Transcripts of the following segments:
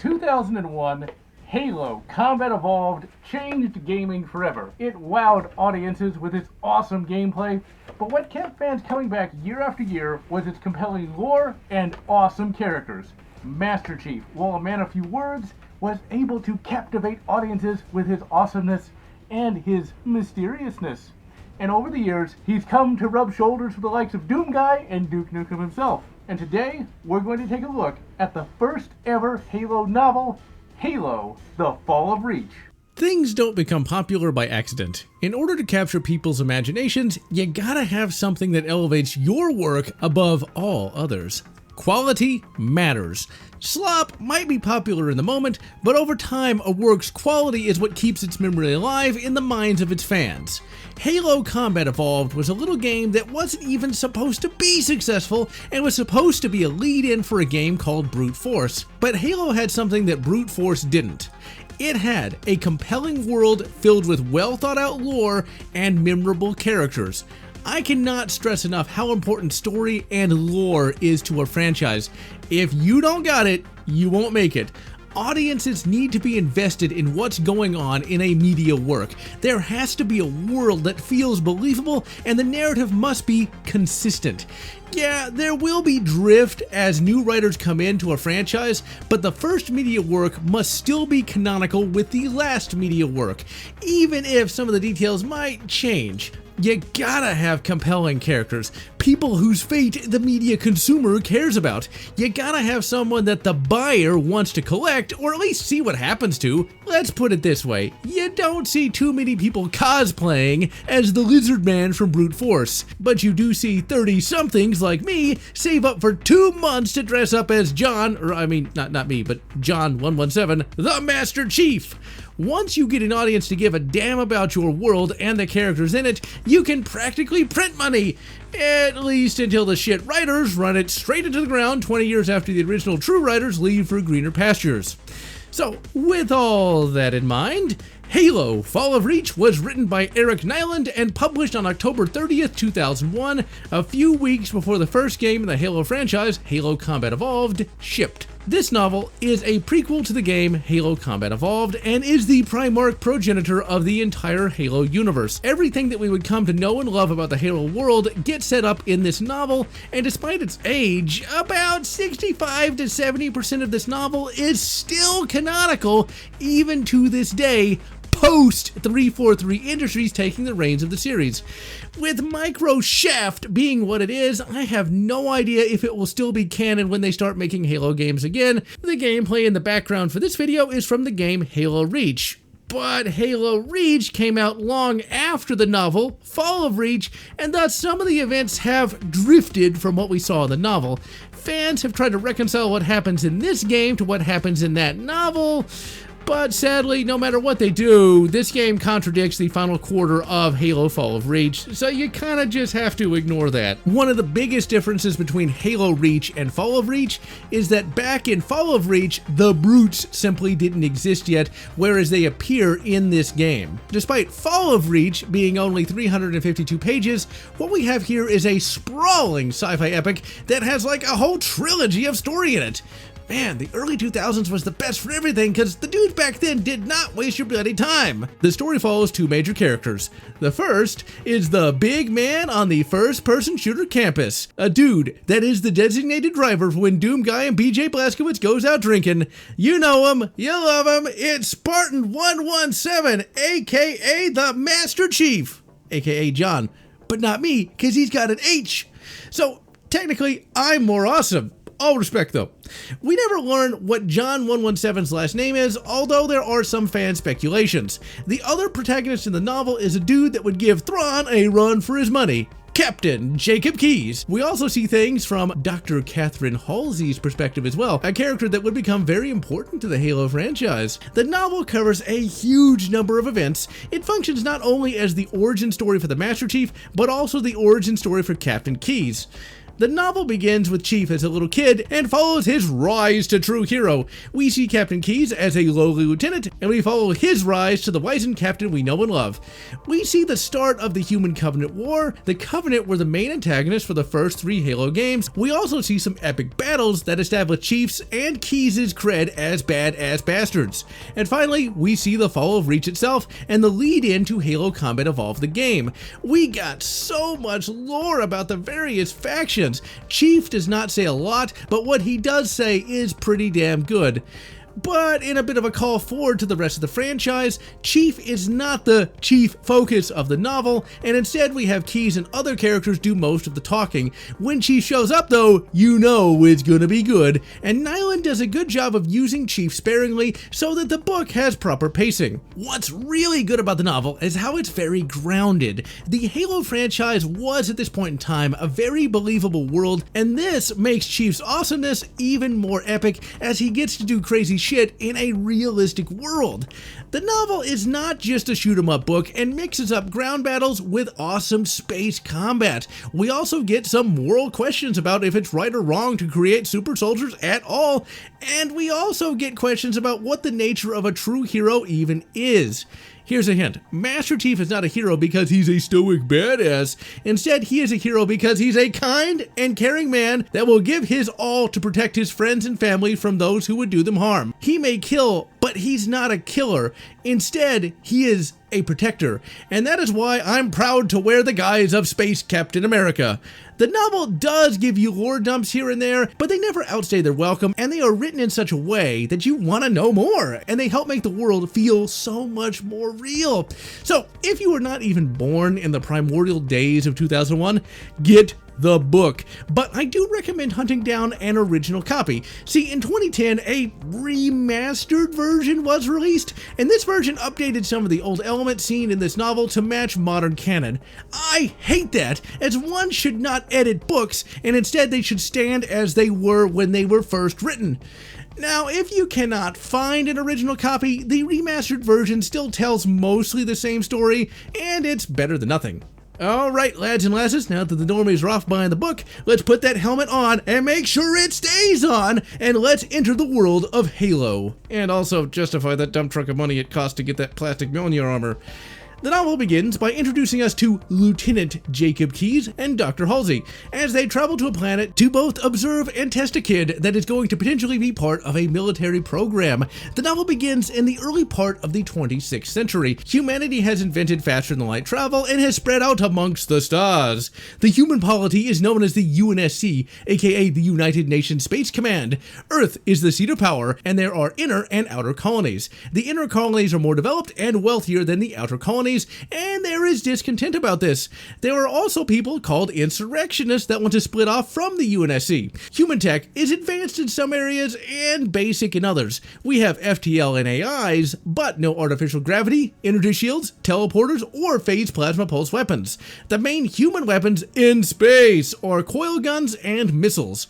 2001, Halo Combat Evolved changed gaming forever. It wowed audiences with its awesome gameplay, but what kept fans coming back year after year was its compelling lore and awesome characters. Master Chief, while a man of few words, was able to captivate audiences with his awesomeness and his mysteriousness. And over the years, he's come to rub shoulders with the likes of Doom Guy and Duke Nukem himself. And today, we're going to take a look at the first ever Halo novel, Halo: The Fall of Reach. Things don't become popular by accident. In order to capture people's imaginations, you gotta have something that elevates your work above all others. Quality matters. Slop might be popular in the moment, but over time, a work's quality is what keeps its memory alive in the minds of its fans. Halo Combat Evolved was a little game that wasn't even supposed to be successful and was supposed to be a lead-in for a game called Brute Force. But Halo had something that Brute Force didn't. It had a compelling world filled with well-thought-out lore and memorable characters. I cannot stress enough how important story and lore is to a franchise. If you don't got it, you won't make it. Audiences need to be invested in what's going on in a media work. There has to be a world that feels believable, and the narrative must be consistent. Yeah, there will be drift as new writers come into a franchise, but the first media work must still be canonical with the last media work, even if some of the details might change. You gotta have compelling characters, people whose fate the media consumer cares about. You gotta have someone that the buyer wants to collect, or at least see what happens to. Let's put it this way, you don't see too many people cosplaying as the Lizard Man from Brute Force, but you do see 30-somethings like me save up for 2 months to dress up as John, or I mean, not me, but John 117, the Master Chief. Once you get an audience to give a damn about your world and the characters in it, you can practically print money. At least until the shit writers run it straight into the ground 20 years after the original true writers leave for greener pastures. So, with all that in mind, Halo: Fall of Reach was written by Eric Nyland and published on October 30th, 2001, a few weeks before the first game in the Halo franchise, Halo Combat Evolved, shipped. This novel is a prequel to the game Halo Combat Evolved and is the Primarch progenitor of the entire Halo universe. Everything that we would come to know and love about the Halo world gets set up in this novel, and despite its age, about 65 to 70% of this novel is still canonical even to this day, post 343 Industries taking the reins of the series. With Micro Shaft being what it is, I have no idea if it will still be canon when they start making Halo games again. The gameplay in the background for this video is from the game Halo Reach. But Halo Reach came out long after the novel, Fall of Reach, and thus some of the events have drifted from what we saw in the novel. Fans have tried to reconcile what happens in this game to what happens in that novel, but sadly, no matter what they do, this game contradicts the final quarter of Halo Fall of Reach, so you kinda just have to ignore that. One of the biggest differences between Halo Reach and Fall of Reach is that back in Fall of Reach, the brutes simply didn't exist yet, whereas they appear in this game. Despite Fall of Reach being only 352 pages, what we have here is a sprawling sci-fi epic that has like a whole trilogy of story in it. Man, the early 2000s was the best for everything because the dudes back then did not waste your bloody time. The story follows 2 major characters. The first is the big man on the first-person shooter campus, a dude that is the designated driver for when Doom Guy and BJ Blazkowicz goes out drinking. You know him, you love him, it's Spartan 117, aka the Master Chief, aka John, but not me because he's got an H. So technically, I'm more awesome. All respect though. We never learn what John 117's last name is, although there are some fan speculations. The other protagonist in the novel is a dude that would give Thrawn a run for his money, Captain Jacob Keyes. We also see things from Dr. Catherine Halsey's perspective as well, a character that would become very important to the Halo franchise. The novel covers a huge number of events. It functions not only as the origin story for the Master Chief, but also the origin story for Captain Keyes. The novel begins with Chief as a little kid and follows his rise to true hero. We see Captain Keyes as a lowly lieutenant, and we follow his rise to the wizened captain we know and love. We see the start of the Human Covenant War. The Covenant were the main antagonists for the first 3 Halo games. We also see some epic battles that establish Chief's and Keyes' cred as badass bastards. And finally, we see the fall of Reach itself and the lead in to Halo Combat Evolved the game. We got so much lore about the various factions. Chief does not say a lot, but what he does say is pretty damn good. But in a bit of a call forward to the rest of the franchise, Chief is not the chief focus of the novel, and instead we have Keyes and other characters do most of the talking. When Chief shows up though, you know it's gonna be good, and Nyland does a good job of using Chief sparingly so that the book has proper pacing. What's really good about the novel is how it's very grounded. The Halo franchise was at this point in time a very believable world, and this makes Chief's awesomeness even more epic as he gets to do crazy shit in a realistic world. The novel is not just a shoot 'em up book and mixes up ground battles with awesome space combat. We also get some moral questions about if it's right or wrong to create super soldiers at all, and we also get questions about what the nature of a true hero even is. Here's a hint. Master Chief is not a hero because he's a stoic badass. Instead, he is a hero because he's a kind and caring man that will give his all to protect his friends and family from those who would do them harm. He may kill, but he's not a killer. Instead, he is a protector, and that is why I'm proud to wear the guise of Space Captain America. The novel does give you lore dumps here and there, but they never outstay their welcome, and they are written in such a way that you want to know more, and they help make the world feel so much more real. So, if you were not even born in the primordial days of 2001, get the book, but I do recommend hunting down an original copy. See, in 2010, a remastered version was released, and this version updated some of the old elements seen in this novel to match modern canon. I hate that, as one should not edit books, and instead they should stand as they were when they were first written. Now, if you cannot find an original copy, the remastered version still tells mostly the same story, and it's better than nothing. Alright, lads and lasses, now that the normies are off buying the book, let's put that helmet on and make sure it stays on, and let's enter the world of Halo. And also justify that dump truck of money it cost to get that plastic Mjolnir armor. The novel begins by introducing us to Lieutenant Jacob Keyes and Dr. Halsey as they travel to a planet to both observe and test a kid that is going to potentially be part of a military program. The novel begins in the early part of the 26th century. Humanity has invented faster-than-light travel and has spread out amongst the stars. The human polity is known as the UNSC, aka the United Nations Space Command. Earth is the seat of power, and there are inner and outer colonies. The inner colonies are more developed and wealthier than the outer colonies, and there is discontent about this. There are also people called insurrectionists that want to split off from the UNSC. Human tech is advanced in some areas and basic in others. We have FTL and AIs, but no artificial gravity, energy shields, teleporters, or phase plasma pulse weapons. The main human weapons in space are coil guns and missiles,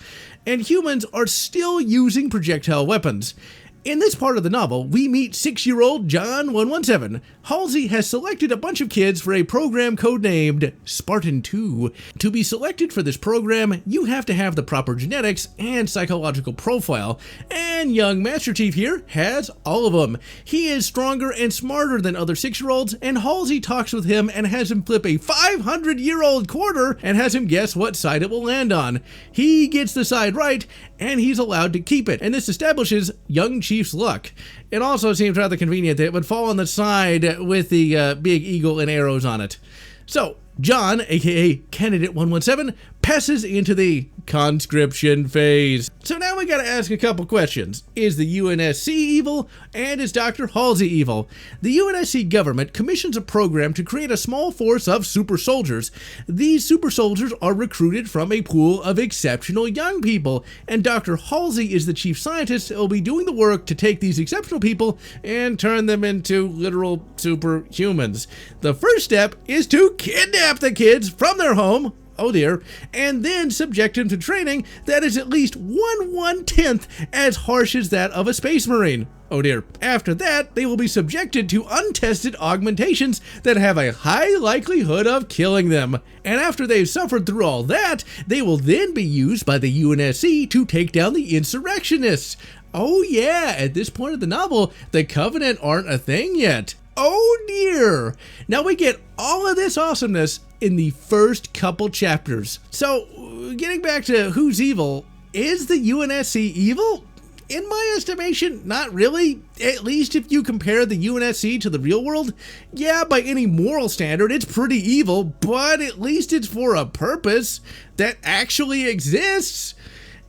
and humans are still using projectile weapons. In this part of the novel, we meet 6-year-old John 117. Halsey has selected a bunch of kids for a program codenamed Spartan II. To be selected for this program, you have to have the proper genetics and psychological profile, and young Master Chief here has all of them. He is stronger and smarter than other 6-year-olds, and Halsey talks with him and has him flip a 500-year-old quarter and has him guess what side it will land on. He gets the side right, and he's allowed to keep it, and this establishes young Chief's luck. It also seems rather convenient that it would fall on the side with the big eagle and arrows on it. So, John, aka Candidate 117, passes into the conscription phase. So now we gotta ask a couple questions. Is the UNSC evil? And is Dr. Halsey evil? The UNSC government commissions a program to create a small force of super soldiers. These super soldiers are recruited from a pool of exceptional young people, and Dr. Halsey is the chief scientist that will be doing the work to take these exceptional people and turn them into literal superhumans. The first step is to kidnap the kids from their home, oh dear, and then subject him to training that is at least 1/110th as harsh as that of a space marine. Oh dear. After that, they will be subjected to untested augmentations that have a high likelihood of killing them. And after they've suffered through all that, they will then be used by the UNSC to take down the insurrectionists. Oh yeah, at this point of the novel, the Covenant aren't a thing yet. Oh dear. Now we get all of this awesomeness in the first couple chapters. So, getting back to who's evil, is the UNSC evil? In my estimation, not really. At least if you compare the UNSC to the real world. Yeah, by any moral standard, it's pretty evil, but at least it's for a purpose that actually exists.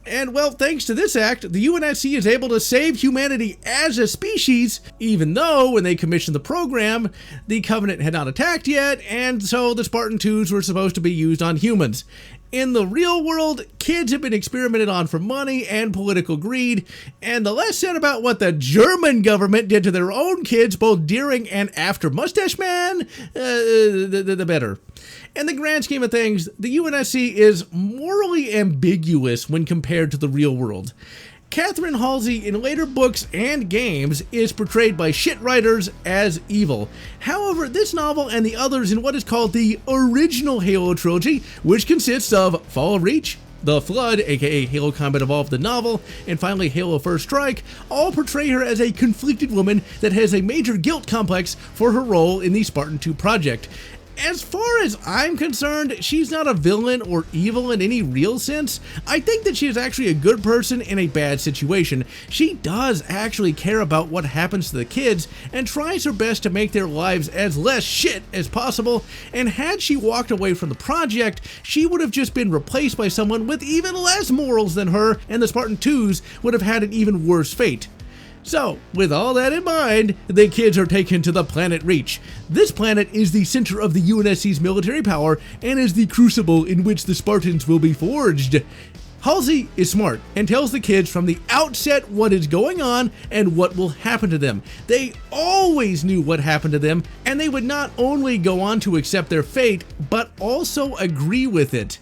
And well, thanks to this act, the UNSC is able to save humanity as a species, even though when they commissioned the program, the Covenant had not attacked yet, and so the Spartan IIs were supposed to be used on humans. In the real world, kids have been experimented on for money and political greed, and the less said about what the German government did to their own kids both during and after Mustache Man, the better. In the grand scheme of things, the UNSC is morally ambiguous when compared to the real world. Catherine Halsey in later books and games is portrayed by shit writers as evil. However, this novel and the others in what is called the original Halo trilogy, which consists of Fall of Reach, The Flood, aka Halo Combat Evolved the novel, and finally Halo First Strike, all portray her as a conflicted woman that has a major guilt complex for her role in the Spartan II project. As far as I'm concerned, she's not a villain or evil in any real sense. I think that she is actually a good person in a bad situation. She does actually care about what happens to the kids and tries her best to make their lives as less shit as possible, and had she walked away from the project, she would have just been replaced by someone with even less morals than her, and the Spartan IIs would have had an even worse fate. So, with all that in mind, the kids are taken to the planet Reach. This planet is the center of the UNSC's military power and is the crucible in which the Spartans will be forged. Halsey is smart and tells the kids from the outset what is going on and what will happen to them. They always knew what happened to them, and they would not only go on to accept their fate, but also agree with it.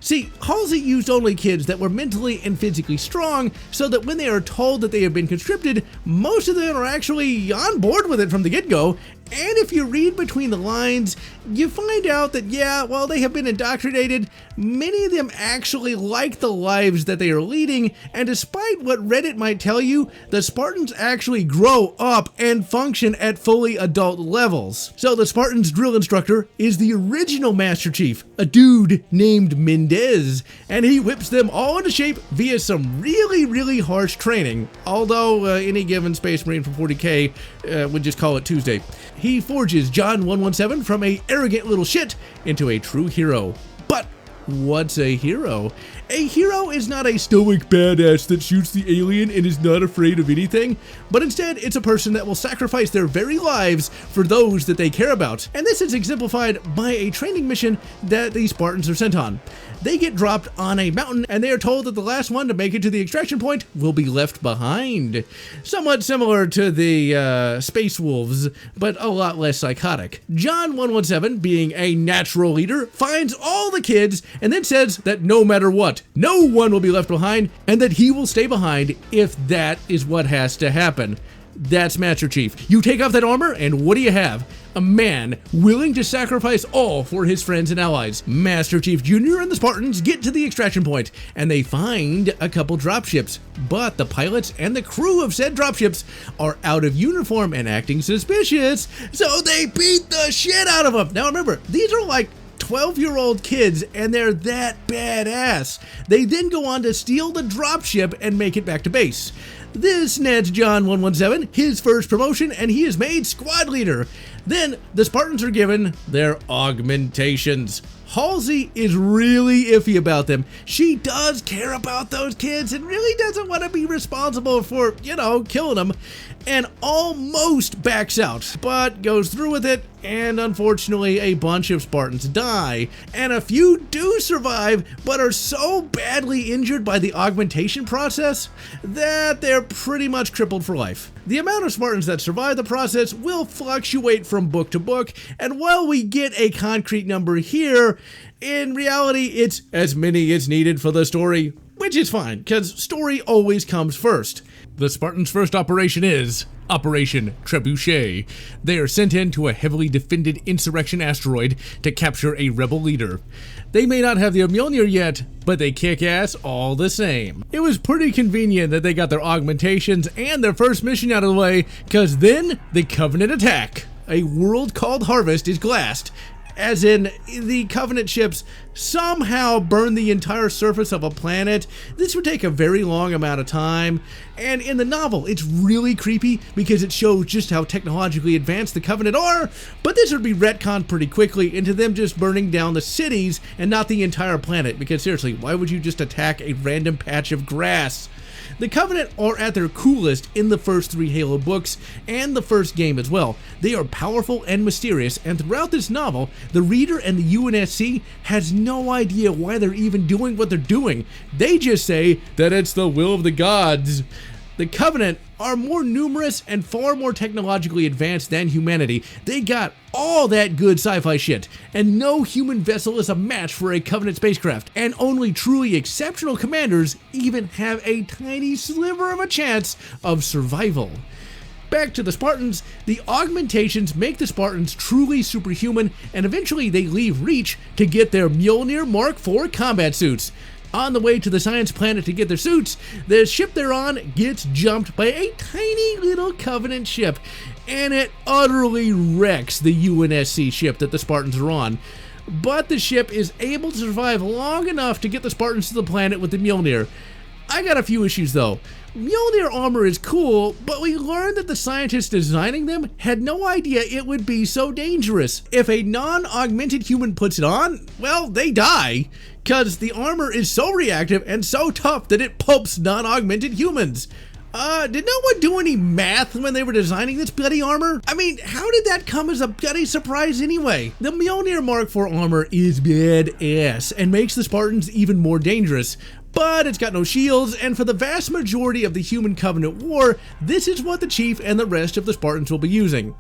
See, Halsey used only kids that were mentally and physically strong, so that when they are told that they have been conscripted, most of them are actually on board with it from the get-go. And if you read between the lines, you find out that, yeah, while they have been indoctrinated, many of them actually like the lives that they are leading, and despite what Reddit might tell you, the Spartans actually grow up and function at fully adult levels. So the Spartans' drill instructor is the original Master Chief, a dude named Mendez, and he whips them all into shape via some really harsh training, although any given Space Marine from 40k would just call it Tuesday. He forges John 117 from a arrogant little shit into a true hero. But what's a hero? A hero is not a stoic badass that shoots the alien and is not afraid of anything, but instead it's a person that will sacrifice their very lives for those that they care about. And this is exemplified by a training mission that the Spartans are sent on. They get dropped on a mountain and they are told that the last one to make it to the extraction point will be left behind. Somewhat similar to the Space Wolves, but a lot less psychotic. John 117, being a natural leader, finds all the kids and then says that no matter what, no one will be left behind, and that he will stay behind if that is what has to happen. That's Master Chief. You take off that armor, and what do you have? A man willing to sacrifice all for his friends and allies. Master Chief Jr. and the Spartans get to the extraction point, and they find a couple dropships. But the pilots and the crew of said dropships are out of uniform and acting suspicious, so they beat the shit out of them. Now remember, these are like 12-year-old kids, and they're that badass. They then go on to steal the dropship and make it back to base. This nets John 117 his first promotion, and he is made squad leader. Then the Spartans are given their augmentations. Halsey is really iffy about them. She does care about those kids and really doesn't want to be responsible for, killing them, and almost backs out, but goes through with it, and unfortunately a bunch of Spartans die, and a few do survive, but are so badly injured by the augmentation process that they're pretty much crippled for life. The amount of Spartans that survive the process will fluctuate from book to book, and while we get a concrete number here, In reality, it's as many as needed for the story, which is fine, because story always comes first. The Spartans' first operation is Operation Trebuchet. They are sent into a heavily defended insurrection asteroid to capture a rebel leader. They may not have the Mjolnir yet, but they kick ass all the same. It was pretty convenient that they got their augmentations and their first mission out of the way, because then the Covenant attack. A world called Harvest is glassed, as in the Covenant ships somehow burn the entire surface of a planet. This would take a very long amount of time, and in the novel it's really creepy because it shows just how technologically advanced the Covenant are, but this would be retconned pretty quickly into them just burning down the cities and not the entire planet, because seriously, why would you just attack a random patch of grass? The Covenant are at their coolest in the first 3 Halo books and the first game as well. They are powerful and mysterious, and throughout this novel, the reader and the UNSC has no idea why they're even doing what they're doing. They just say that it's the will of the gods. The Covenant are more numerous and far more technologically advanced than humanity. They got all that good sci-fi shit, and no human vessel is a match for a Covenant spacecraft, and only truly exceptional commanders even have a tiny sliver of a chance of survival. Back to the Spartans, the augmentations make the Spartans truly superhuman, and eventually they leave Reach to get their Mjolnir Mark IV combat suits. On the way to the science planet to get their suits, the ship they're on gets jumped by a tiny little Covenant ship, and it utterly wrecks the UNSC ship that the Spartans are on. But the ship is able to survive long enough to get the Spartans to the planet with the Mjolnir. I got a few issues though. Mjolnir armor is cool, but we learned that the scientists designing them had no idea it would be so dangerous. If a non-augmented human puts it on, well, they die, because the armor is so reactive and so tough that it pulps non-augmented humans. Did no one do any math when they were designing this bloody armor? I mean, how did that come as a bloody surprise anyway? The Mjolnir Mark IV armor is badass and makes the Spartans even more dangerous. But it's got no shields, and for the vast majority of the Human Covenant War, this is what the Chief and the rest of the Spartans will be using.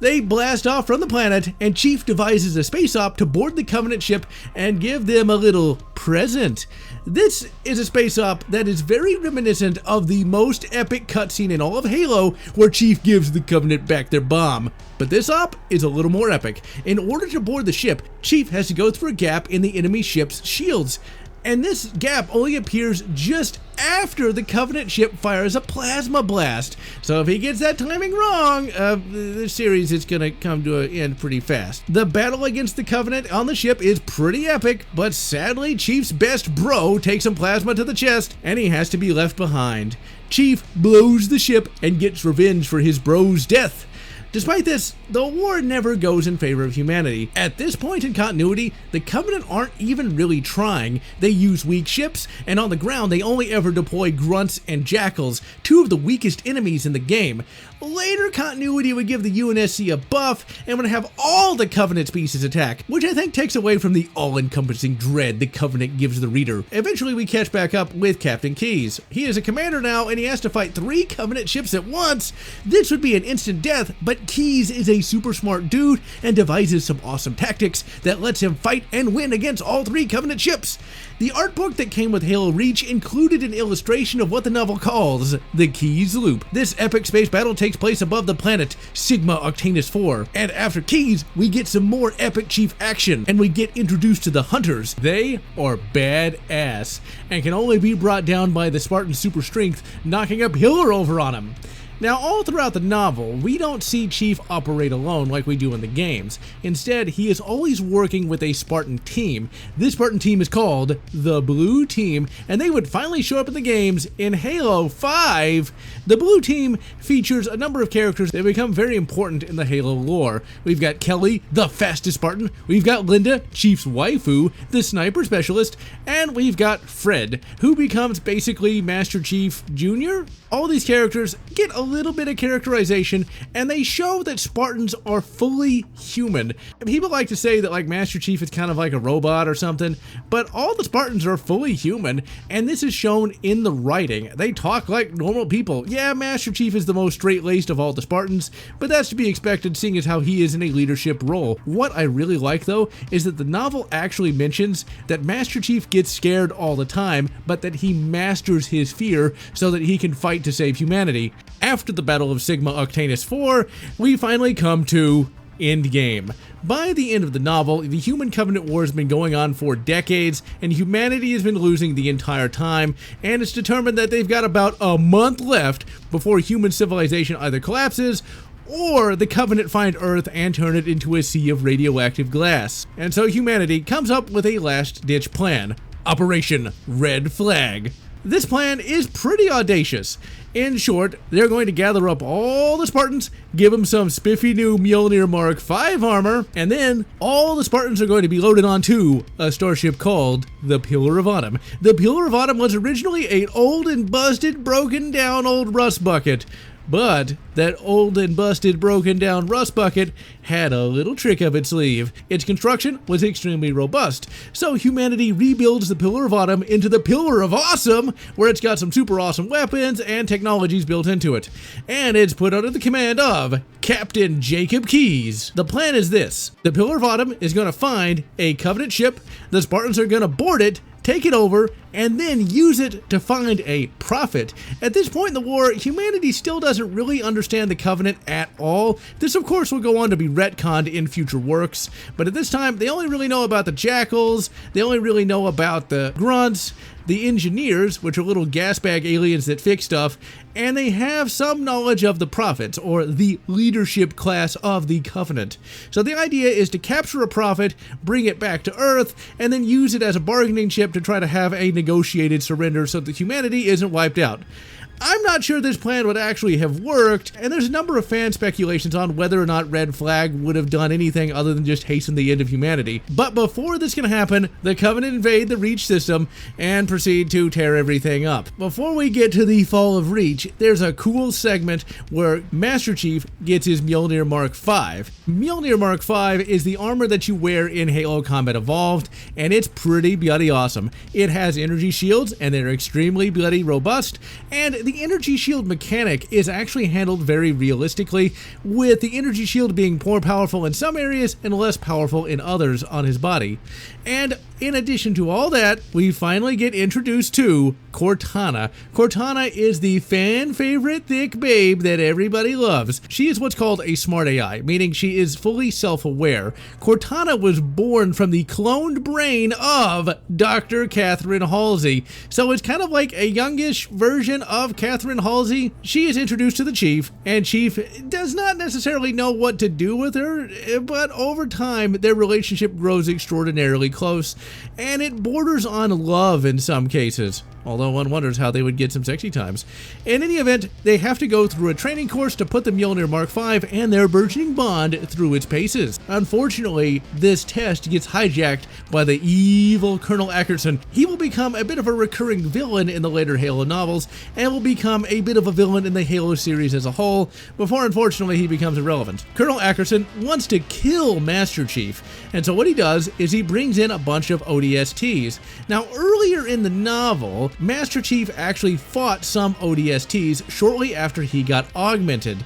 They blast off from the planet, and Chief devises a space op to board the Covenant ship and give them a little present. This is a space op that is very reminiscent of the most epic cutscene in all of Halo, where Chief gives the Covenant back their bomb. But this op is a little more epic. In order to board the ship, Chief has to go through a gap in the enemy ship's shields. And this gap only appears just after the Covenant ship fires a plasma blast. So if he gets that timing wrong, the series is going to come to an end pretty fast. The battle against the Covenant on the ship is pretty epic, but sadly Chief's best bro takes some plasma to the chest, and he has to be left behind. Chief blows the ship and gets revenge for his bro's death. Despite this, the war never goes in favor of humanity. At this point in continuity, the Covenant aren't even really trying. They use weak ships, and on the ground they only ever deploy grunts and jackals, 2 of the weakest enemies in the game. Later continuity would give the UNSC a buff and would have all the Covenant species attack, which I think takes away from the all-encompassing dread the Covenant gives the reader. Eventually we catch back up with Captain Keyes. He is a commander now, and he has to fight 3 Covenant ships at once. This would be an instant death, but Keyes is a super smart dude and devises some awesome tactics that lets him fight and win against all 3 Covenant ships. The art book that came with Halo Reach included an illustration of what the novel calls the Keyes Loop. This epic space battle takes place above the planet Sigma Octanus IV, and after Keyes, we get some more epic Chief action, and we get introduced to the Hunters. They are badass, and can only be brought down by the Spartan super strength, knocking a pillar over on him. Now, all throughout the novel, we don't see Chief operate alone like we do in the games. Instead, he is always working with a Spartan team. This Spartan team is called the Blue Team, and they would finally show up in the games in Halo 5. The Blue Team features a number of characters that become very important in the Halo lore. We've got Kelly, the fastest Spartan. We've got Linda, Chief's waifu, the sniper specialist, and we've got Fred, who becomes basically Master Chief Jr. All these characters get a little bit of characterization, and they show that Spartans are fully human. People like to say that like Master Chief is kind of like a robot or something, but all the Spartans are fully human, and this is shown in the writing. They talk like normal people. Yeah, Master Chief is the most straight-laced of all the Spartans, but that's to be expected seeing as how he is in a leadership role. What I really like though is that the novel actually mentions that Master Chief gets scared all the time, but that he masters his fear so that he can fight to save humanity. After the Battle of Sigma Octanus IV, we finally come to Endgame. By the end of the novel, the Human Covenant War has been going on for decades, and humanity has been losing the entire time, and it's determined that they've got about a month left before human civilization either collapses or the Covenant find Earth and turn it into a sea of radioactive glass. And so humanity comes up with a last-ditch plan, Operation Red Flag. This plan is pretty audacious. In short, they're going to gather up all the Spartans, give them some spiffy new Mjolnir Mark V armor, and then all the Spartans are going to be loaded onto a starship called the Pillar of Autumn. The Pillar of Autumn was originally an old and busted, broken down old rust bucket. But that old and busted, broken down rust bucket had a little trick up its sleeve. Its construction was extremely robust, so humanity rebuilds the Pillar of Autumn into the Pillar of Awesome, where it's got some super awesome weapons and technologies built into it. And it's put under the command of Captain Jacob Keyes. The plan is this: the Pillar of Autumn is going to find a Covenant ship, the Spartans are going to board it, take it over, and then use it to find a prophet. At this point in the war, humanity still doesn't really understand the Covenant at all. This, of course, will go on to be retconned in future works, but at this time, they only really know about the Jackals, they only really know about the Grunts, the Engineers, which are little gas bag aliens that fix stuff, and they have some knowledge of the prophets, or the leadership class of the Covenant. So the idea is to capture a prophet, bring it back to Earth, and then use it as a bargaining chip to try to have a negotiated surrender so that humanity isn't wiped out. I'm not sure this plan would actually have worked, and there's a number of fan speculations on whether or not Red Flag would have done anything other than just hasten the end of humanity. But before this can happen, the Covenant invade the Reach system and proceed to tear everything up. Before we get to the fall of Reach, there's a cool segment where Master Chief gets his Mjolnir Mark V. Mjolnir Mark V is the armor that you wear in Halo Combat Evolved, and it's pretty bloody awesome. It has energy shields, and they're extremely bloody robust, and the energy shield mechanic is actually handled very realistically, with the energy shield being more powerful in some areas and less powerful in others on his body. And in addition to all that, we finally get introduced to Cortana. Cortana is the fan favorite thick babe that everybody loves. She is what's called a smart AI, meaning she is fully self-aware. Cortana was born from the cloned brain of Dr. Catherine Halsey, so it's kind of like a youngish version of Catherine Halsey. She is introduced to the Chief, and Chief does not necessarily know what to do with her, but over time their relationship grows extraordinarily close, and it borders on love in some cases. Although one wonders how they would get some sexy times. In any event, they have to go through a training course to put the Mjolnir Mark V and their burgeoning bond through its paces. Unfortunately, this test gets hijacked by the evil Colonel Ackerson. He will become a bit of a recurring villain in the later Halo novels, and will become a bit of a villain in the Halo series as a whole, before unfortunately he becomes irrelevant. Colonel Ackerson wants to kill Master Chief, and so what he does is he brings in a bunch of ODSTs. Now, earlier in the novel, Master Chief actually fought some ODSTs shortly after he got augmented.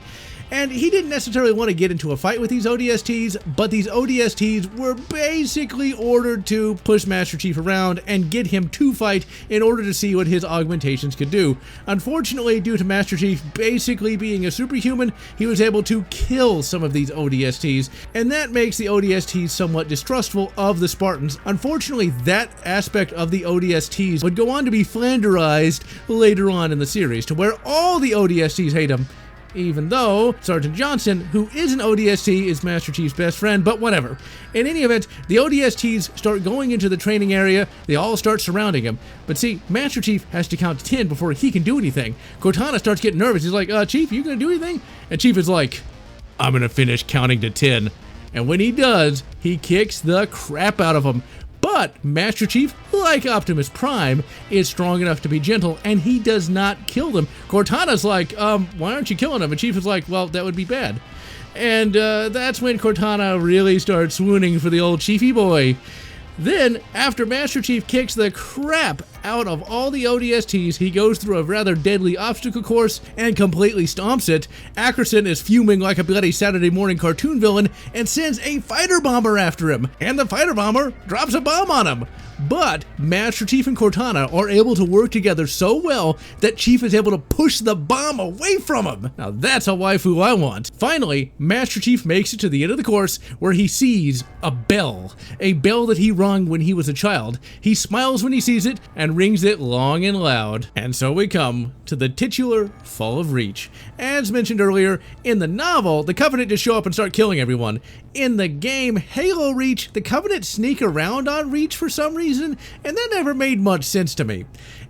And he didn't necessarily want to get into a fight with these ODSTs, but these ODSTs were basically ordered to push Master Chief around and get him to fight in order to see what his augmentations could do. Unfortunately, due to Master Chief basically being a superhuman, he was able to kill some of these ODSTs, and that makes the ODSTs somewhat distrustful of the Spartans. Unfortunately, that aspect of the ODSTs would go on to be Flanderized later on in the series, to where all the ODSTs hate him, even though Sergeant Johnson, who is an ODST, is Master Chief's best friend, but whatever. In any event, the ODSTs start going into the training area, they all start surrounding him. But see, Master Chief has to count to 10 before he can do anything. Cortana starts getting nervous, he's like, Chief, you gonna do anything? And Chief is like, I'm gonna finish counting to 10. And when he does, he kicks the crap out of him. But But Master Chief, like Optimus Prime, is strong enough to be gentle, and he does not kill them. Cortana's like, why aren't you killing him? And Chief is like, well, that would be bad. And that's when Cortana really starts swooning for the old Chiefy boy. Then, after Master Chief kicks the crap out of all the ODSTs, he goes through a rather deadly obstacle course and completely stomps it. Ackerson is fuming like a bloody Saturday morning cartoon villain and sends a fighter bomber after him, and the fighter bomber drops a bomb on him. But Master Chief and Cortana are able to work together so well that Chief is able to push the bomb away from him. Now that's a waifu I want. Finally, Master Chief makes it to the end of the course where he sees a bell that he rung when he was a child. He smiles when he sees it and rings it long and loud. And so we come to the titular Fall of Reach. As mentioned earlier, in the novel, the Covenant just show up and start killing everyone. In the game Halo Reach, the Covenant sneak around on Reach for some reason, and that never made much sense to me.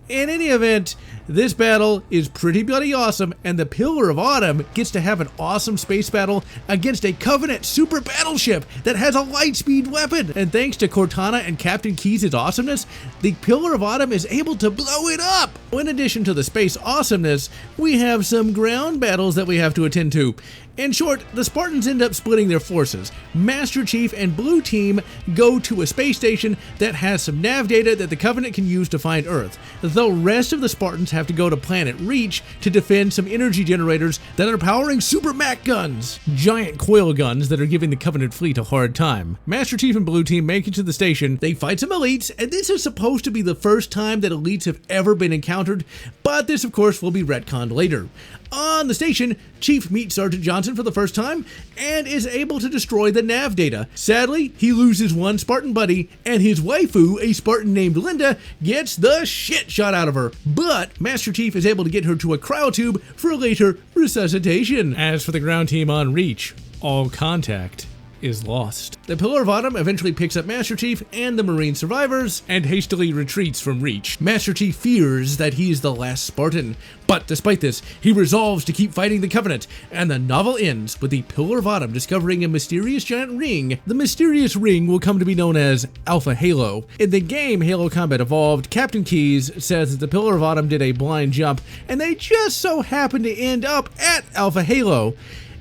In any event, this battle is pretty bloody awesome, and the Pillar of Autumn gets to have an awesome space battle against a Covenant super battleship that has a lightspeed weapon. And thanks to Cortana and Captain Keyes' awesomeness, the Pillar of Autumn is able to blow it up. In addition to the space awesomeness, we have some ground battles that we have to attend to. In short, the Spartans end up splitting their forces. Master Chief and Blue Team go to a space station that has some nav data that the Covenant can use to find Earth. The rest of the Spartans have to go to Planet Reach to defend some energy generators that are powering super Mac guns, giant coil guns that are giving the Covenant fleet a hard time. Master Chief and Blue Team make it to the station, they fight some elites, and this is supposed to be the first time that elites have ever been encountered, but this of course will be retconned later. On the station, Chief meets Sergeant Johnson for the first time and is able to destroy the nav data. Sadly, he loses one Spartan buddy, and his waifu, a Spartan named Linda, gets the shit shot out of her. But Master Chief is able to get her to a cryotube for later resuscitation. As for the ground team on Reach, all contact is lost. The Pillar of Autumn eventually picks up Master Chief and the Marine survivors and hastily retreats from Reach. Master Chief fears that he is the last Spartan, but despite this, he resolves to keep fighting the Covenant, and the novel ends with the Pillar of Autumn discovering a mysterious giant ring. The mysterious ring will come to be known as Alpha Halo. In the game Halo Combat Evolved, Captain Keyes says that the Pillar of Autumn did a blind jump, and they just so happened to end up at Alpha Halo.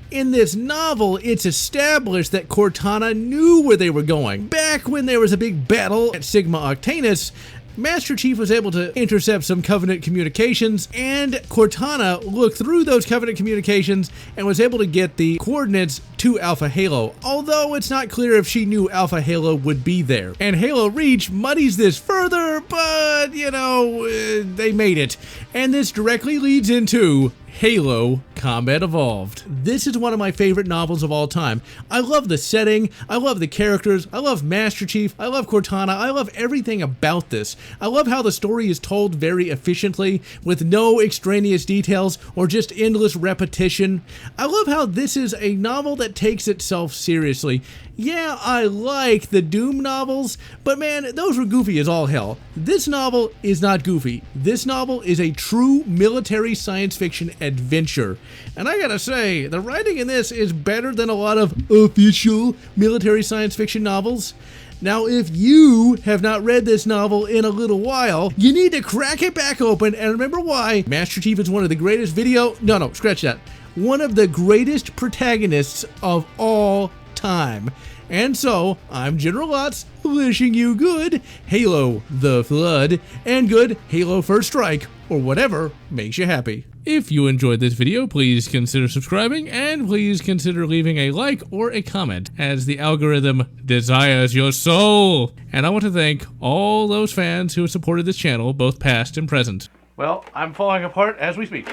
In this novel, it's established that Cortana knew where they were going. Back when there was a big battle at Sigma Octanus, Master Chief was able to intercept some Covenant communications, and Cortana looked through those Covenant communications and was able to get the coordinates to Alpha Halo, although it's not clear if she knew Alpha Halo would be there. And Halo Reach muddies this further, but, you know, they made it. And this directly leads into Halo Combat Evolved. This is one of my favorite novels of all time. I love the setting, I love the characters, I love Master Chief, I love Cortana, I love everything about this. I love how the story is told very efficiently, with no extraneous details or just endless repetition. I love how this is a novel that takes itself seriously. Yeah, I like the Doom novels, but man, those were goofy as all hell. This novel is not goofy. This novel is a true military science fiction adventure. And I gotta say, the writing in this is better than a lot of official military science fiction novels. Now, if you have not read this novel in a little while, you need to crack it back open and remember why. Master Chief is one of the greatest scratch that. One of the greatest protagonists of all time. And so, I'm General Lotz, wishing you good Halo the Flood, and good Halo First Strike, or whatever makes you happy. If you enjoyed this video, please consider subscribing, and please consider leaving a like or a comment, as the algorithm desires your soul. And I want to thank all those fans who have supported this channel, both past and present. Well, I'm falling apart as we speak.